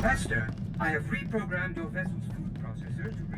Master, I have reprogrammed your vessel's food processor to reduce...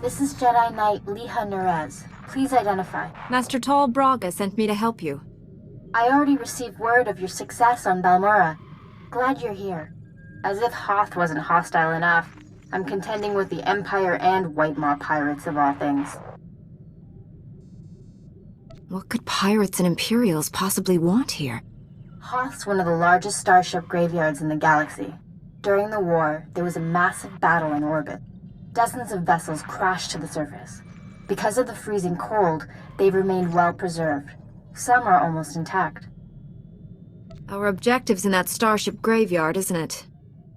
This is Jedi Knight Liha Nerez. Please identify. Master Tal Braga sent me to help you. I already received word of your success on Balmora. Glad you're here. As if Hoth wasn't hostile enough, I'm contending with the Empire and White Maw pirates of all things. What could pirates and Imperials possibly want here? Hoth's one of the largest starship graveyards in the galaxy. During the war, there was a massive battle in orbit. Dozens of vessels crashed to the surface. Because of the freezing cold, they've remained well preserved. Some are almost intact. Our objective's in that starship graveyard, isn't it?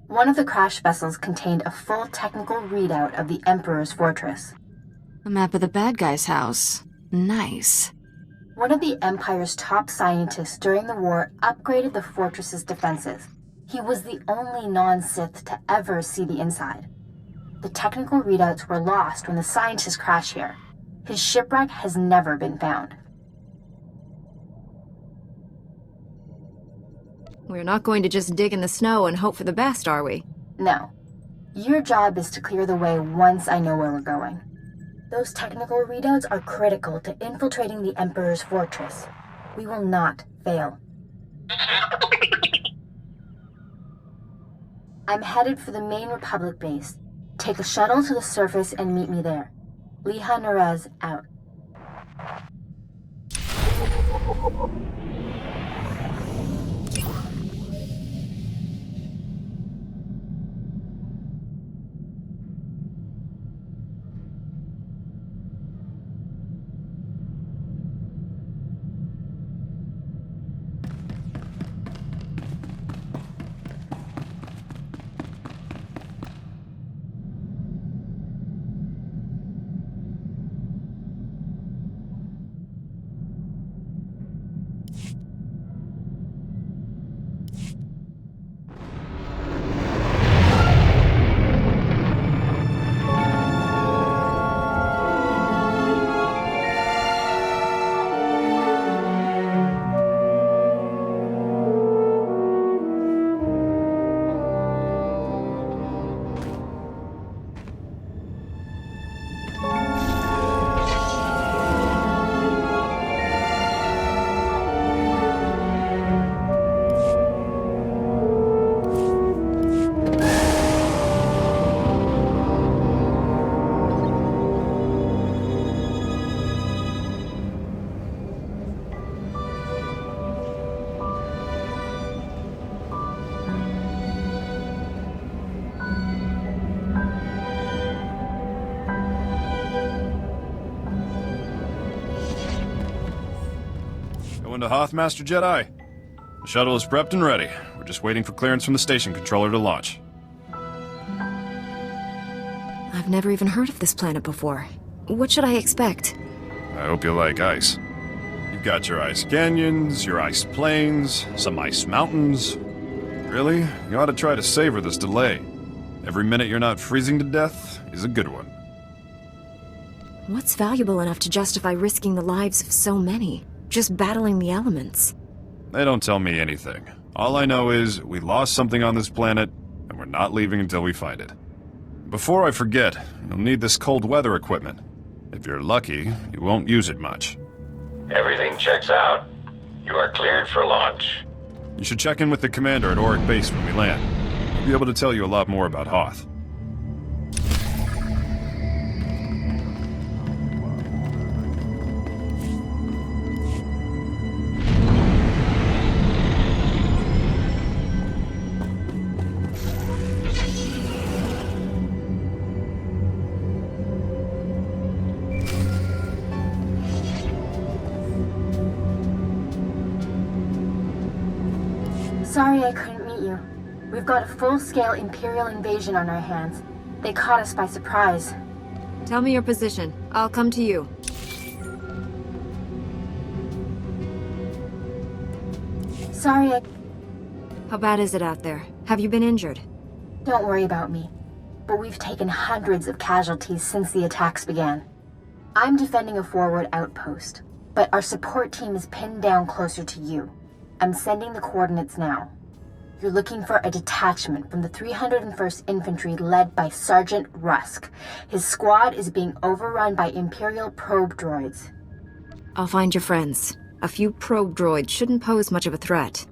One of the crash vessels contained a full technical readout of the Emperor's fortress. A map of the bad guy's house. Nice. One of the Empire's top scientists during the war upgraded the fortress's defenses. He was the only non-Sith to ever see the inside. The technical readouts were lost when the scientists crashed here. His shipwreck has never been found. We're not going to just dig in the snow and hope for the best, are we? No. Your job is to clear the way once I know where we're going. Those technical readouts are critical to infiltrating the Emperor's fortress. We will not fail. I'm headed for the main Republic base. Take a shuttle to the surface and meet me there. Liha Nerez out. Going to Hoth, Master Jedi? The shuttle is prepped and ready. We're just waiting for clearance from the station controller to launch. I've never even heard of this planet before. What should I expect? I hope you like ice. You've got your ice canyons, your ice plains, some ice mountains. Really, you ought to try to savor this delay. Every minute you're not freezing to death is a good one. What's valuable enough to justify risking the lives of so many? Just battling the elements. They don't tell me anything. All I know is we lost something on this planet, and we're not leaving until we find it. Before I forget, you'll need this cold weather equipment. If you're lucky, you won't use it much. Everything checks out. You are cleared for launch. You should check in with the commander at Auric Base when we land. He'll be able to tell you a lot more about Hoth. Sorry I couldn't meet you. We've got a full-scale Imperial invasion on our hands. They caught us by surprise. Tell me your position. I'll come to you. Sorry I... How bad is it out there? Have you been injured? Don't worry about me. But we've taken hundreds of casualties since the attacks began. I'm defending a forward outpost, but our support team is pinned down closer to you. I'm sending the coordinates now. You're looking for a detachment from the 301st Infantry led by Sergeant Rusk. His squad is being overrun by Imperial probe droids. I'll find your friends. A few probe droids shouldn't pose much of a threat.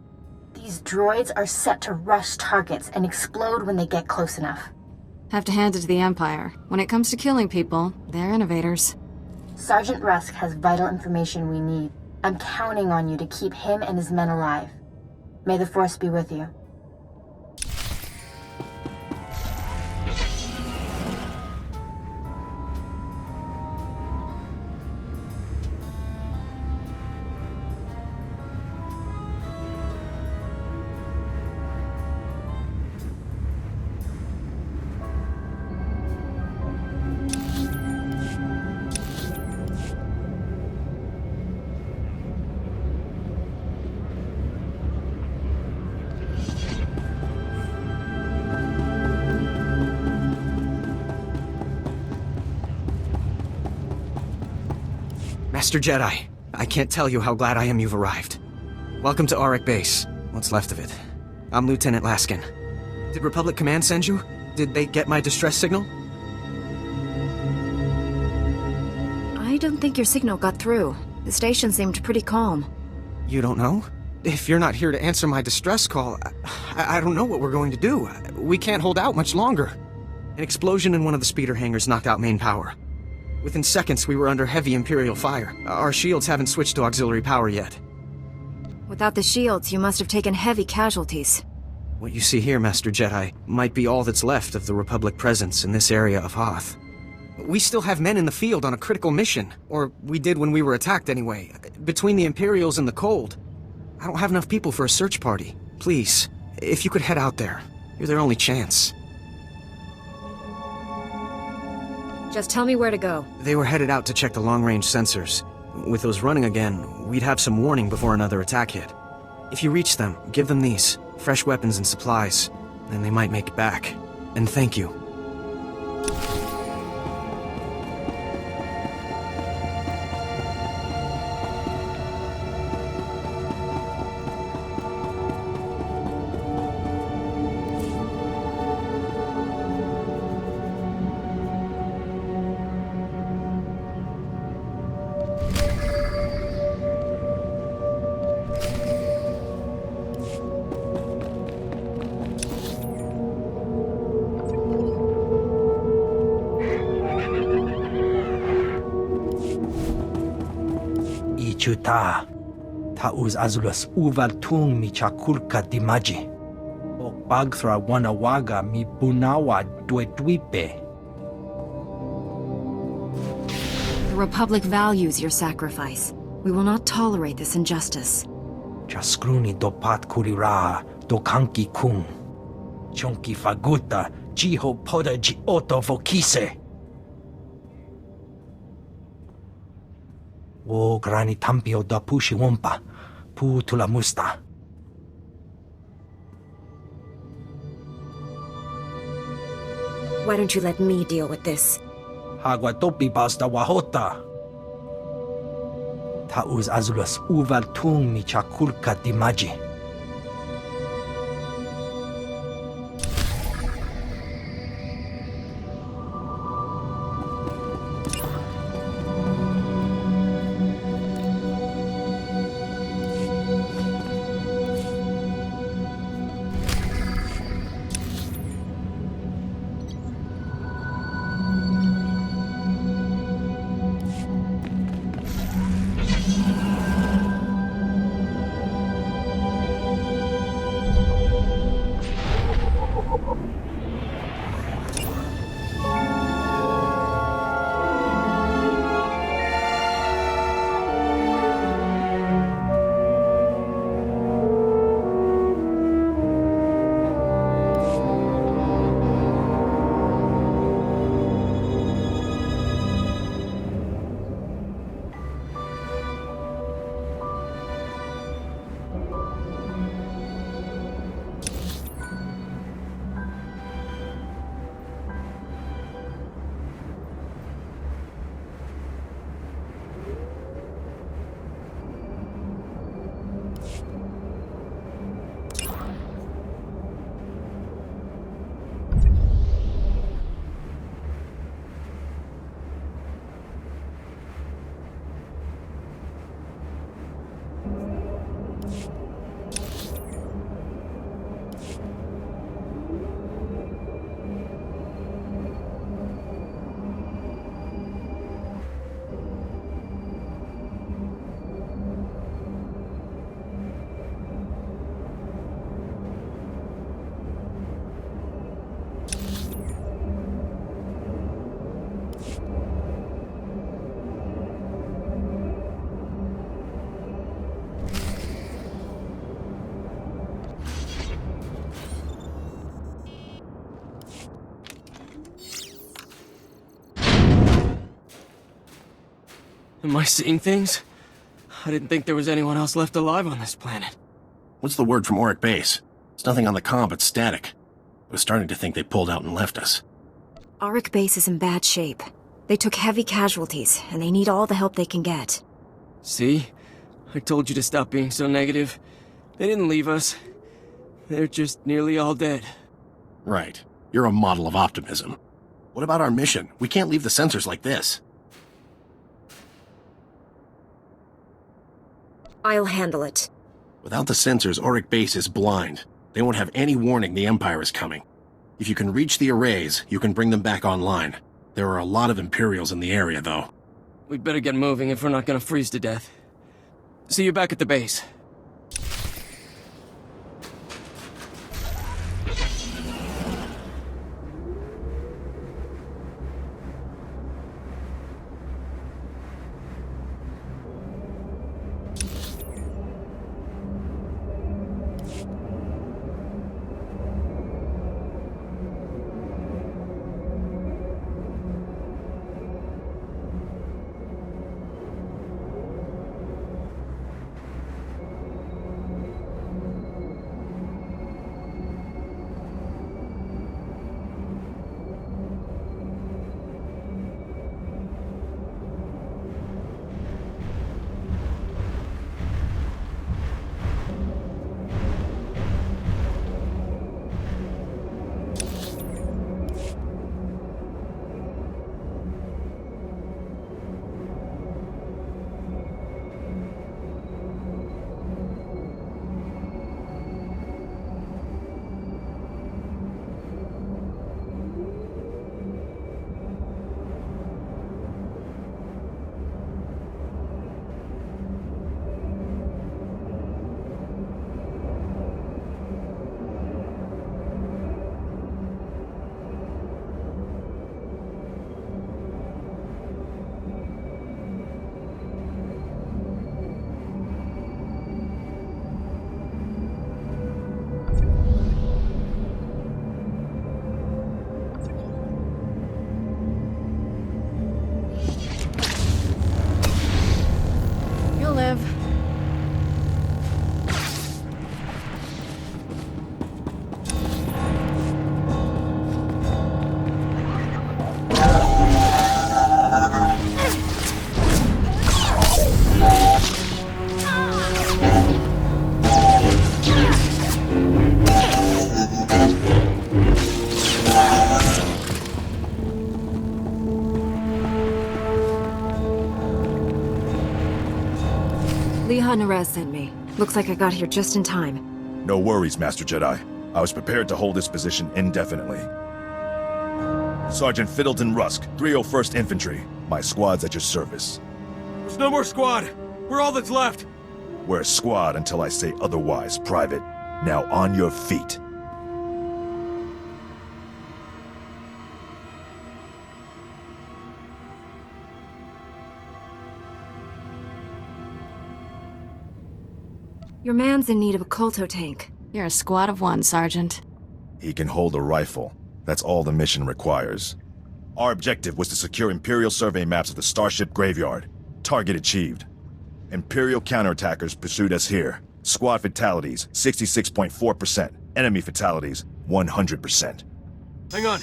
These droids are set to rush targets and explode when they get close enough. Have to hand it to the Empire. When it comes to killing people, they're innovators. Sergeant Rusk has vital information we need. I'm counting on you to keep him and his men alive. May the Force be with you. Master Jedi, I can't tell you how glad I am you've arrived. Welcome to Auric Base. What's left of it. I'm Lieutenant Laskin. Did Republic Command send you? Did they get my distress signal? I don't think your signal got through. The station seemed pretty calm. You don't know? If you're not here to answer my distress call, I don't know what we're going to do. We can't hold out much longer. An explosion in one of the speeder hangars knocked out main power. Within seconds, we were under heavy Imperial fire. Our shields haven't switched to auxiliary power yet. Without the shields, you must have taken heavy casualties. What you see here, Master Jedi, might be all that's left of the Republic presence in this area of Hoth. We still have men in the field on a critical mission, or we did when we were attacked anyway. Between the Imperials and the cold, I don't have enough people for a search party. Please, if you could head out there, you're their only chance. Just tell me where to go. They were headed out to check the long-range sensors. With those running again, we'd have some warning before another attack hit. If you reach them, give them these, fresh weapons and supplies, and they might make it back. And thank you. Chuta, tauz azulus uval tung mi chakulka dimaji. O bagthra wanawaga mi bunawa dweduipe. The Republic values your sacrifice. We will not tolerate this injustice. Chaskruni dopat kurira dokanki kung. Chonki faguta jiho poda ji oto vokise. O grani tampio da pushi wompa, pu tula musta. Why don't you let me deal with this? Hagwa topi basta wahota. Tauz azulus uval tung mi chakulka dimaji. Am I seeing things? I didn't think there was anyone else left alive on this planet. What's the word from Auric Base? It's nothing on the comm but static. I was starting to think they pulled out and left us. Auric Base is in bad shape. They took heavy casualties, and they need all the help they can get. See? I told you to stop being so negative. They didn't leave us. They're just nearly all dead. Right. You're a model of optimism. What about our mission? We can't leave the sensors like this. I'll handle it. Without the sensors, Auric Base is blind. They won't have any warning the Empire is coming. If you can reach the arrays, you can bring them back online. There are a lot of Imperials in the area, though. We'd better get moving if we're not gonna freeze to death. See you back at the base. You'll live. Nerez sent me. Looks like I got here just in time. No worries, Master Jedi. I was prepared to hold this position indefinitely. Sergeant Fiddleton Rusk, 301st Infantry. My squad's at your service. There's no more squad. We're all that's left. We're a squad until I say otherwise, Private. Now on your feet. Your man's in need of a Kolto tank. You're a squad of one, Sergeant. He can hold a rifle. That's all the mission requires. Our objective was to secure Imperial survey maps of the Starship Graveyard. Target achieved. Imperial counterattackers pursued us here. Squad fatalities, 66.4%. Enemy fatalities, 100%. Hang on.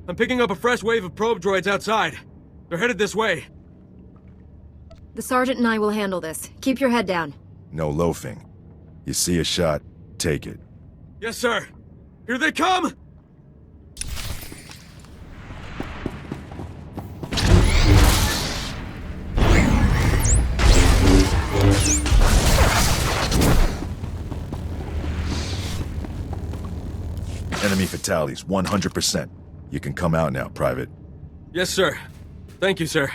I'm picking up a fresh wave of probe droids outside. They're headed this way. The Sergeant and I will handle this. Keep your head down. No loafing. You see a shot, take it. Yes, sir. Here they come! Enemy fatalities, 100%. You can come out now, Private. Yes, sir. Thank you, sir.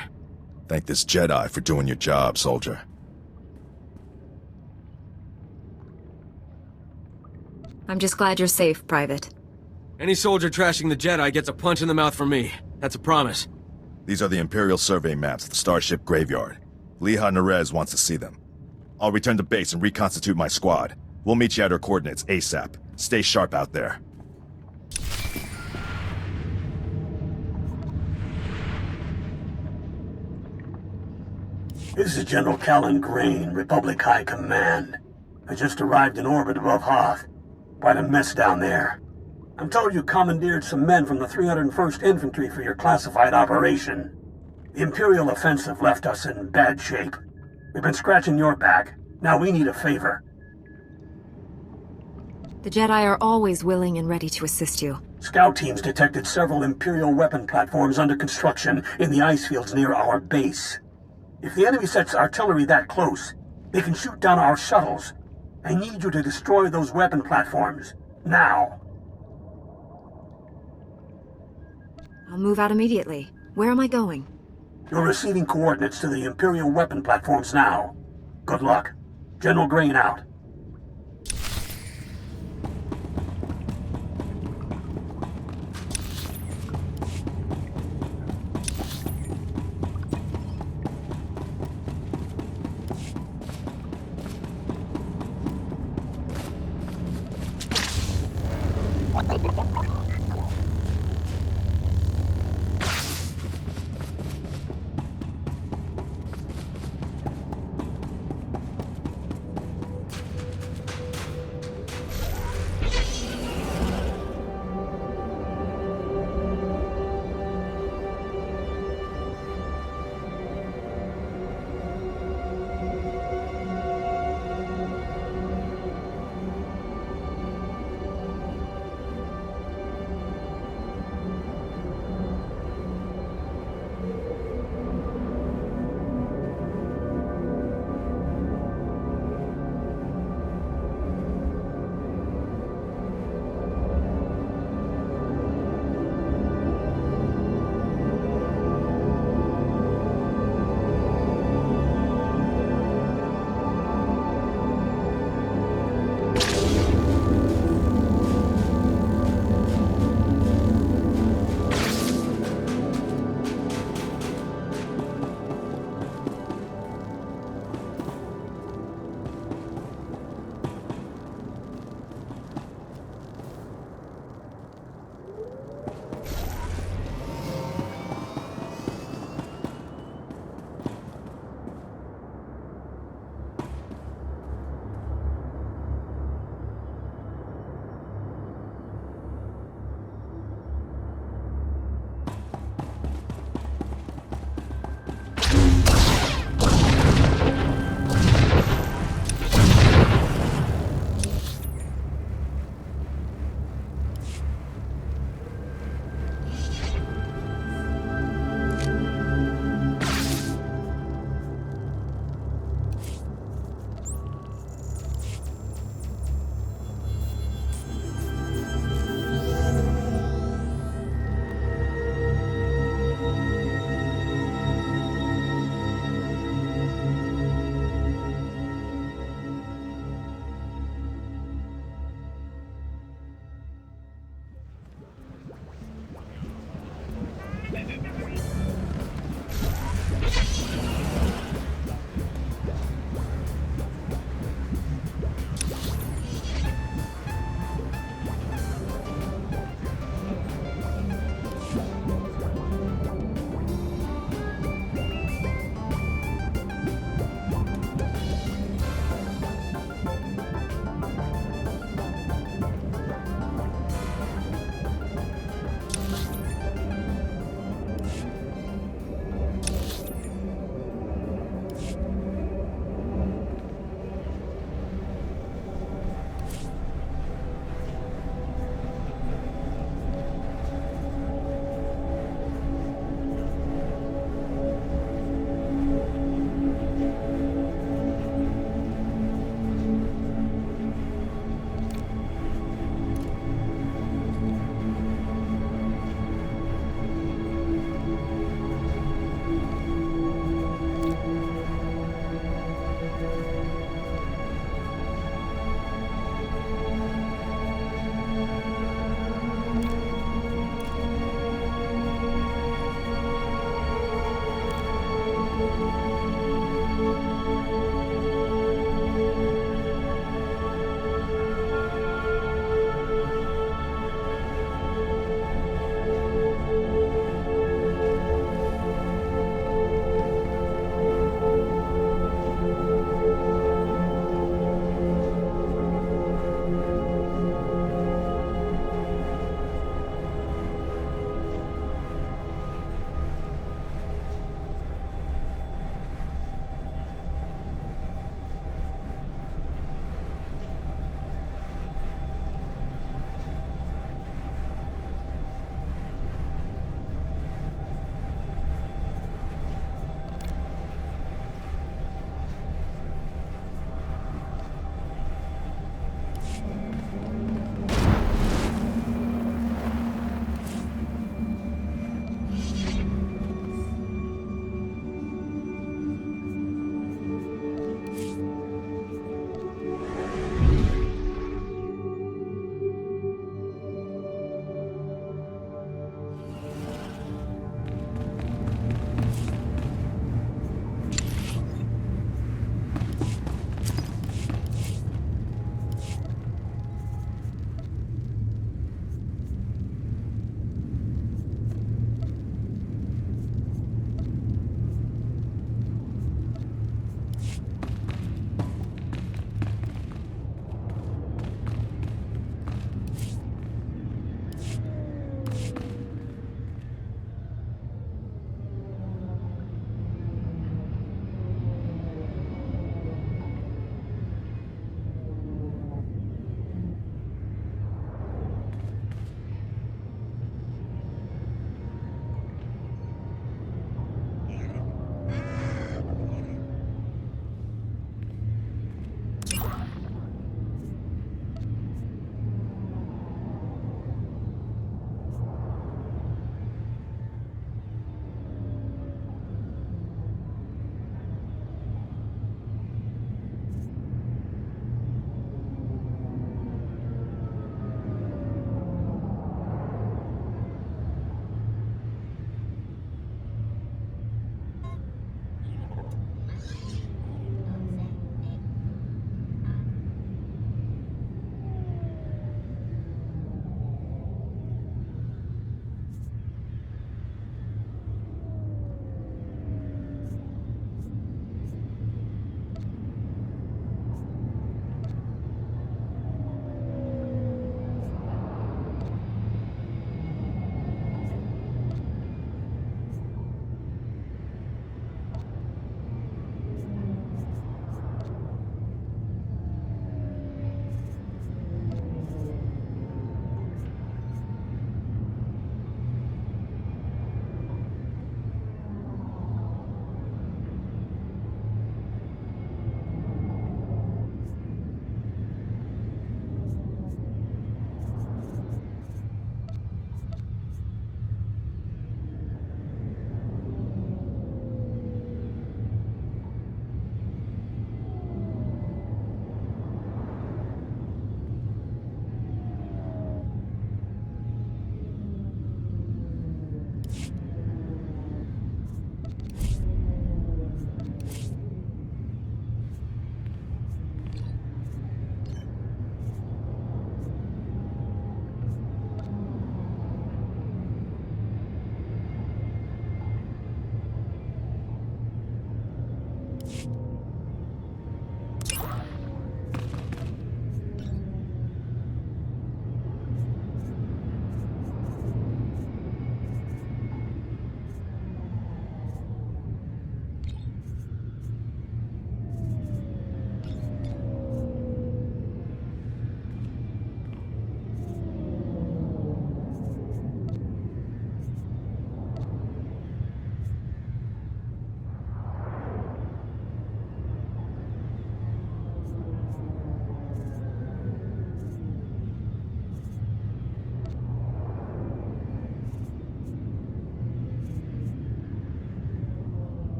Thank this Jedi for doing your job, soldier. I'm just glad you're safe, Private. Any soldier trashing the Jedi gets a punch in the mouth from me. That's a promise. These are the Imperial survey maps of the Starship Graveyard. Leha Nerez wants to see them. I'll return to base and reconstitute my squad. We'll meet you at our coordinates ASAP. Stay sharp out there. This is General Callan Grain, Republic High Command. I just arrived in orbit above Hoth. Quite a mess down there. I'm told you commandeered some men from the 301st Infantry for your classified operation. The Imperial offensive left us in bad shape. We've been scratching your back. Now we need a favor. The Jedi are always willing and ready to assist you. Scout teams detected several Imperial weapon platforms under construction in the ice fields near our base. If the enemy sets artillery that close, they can shoot down our shuttles. I need you to destroy those weapon platforms. Now. I'll move out immediately. Where am I going? You're receiving coordinates to the Imperial weapon platforms now. Good luck. General Grain out.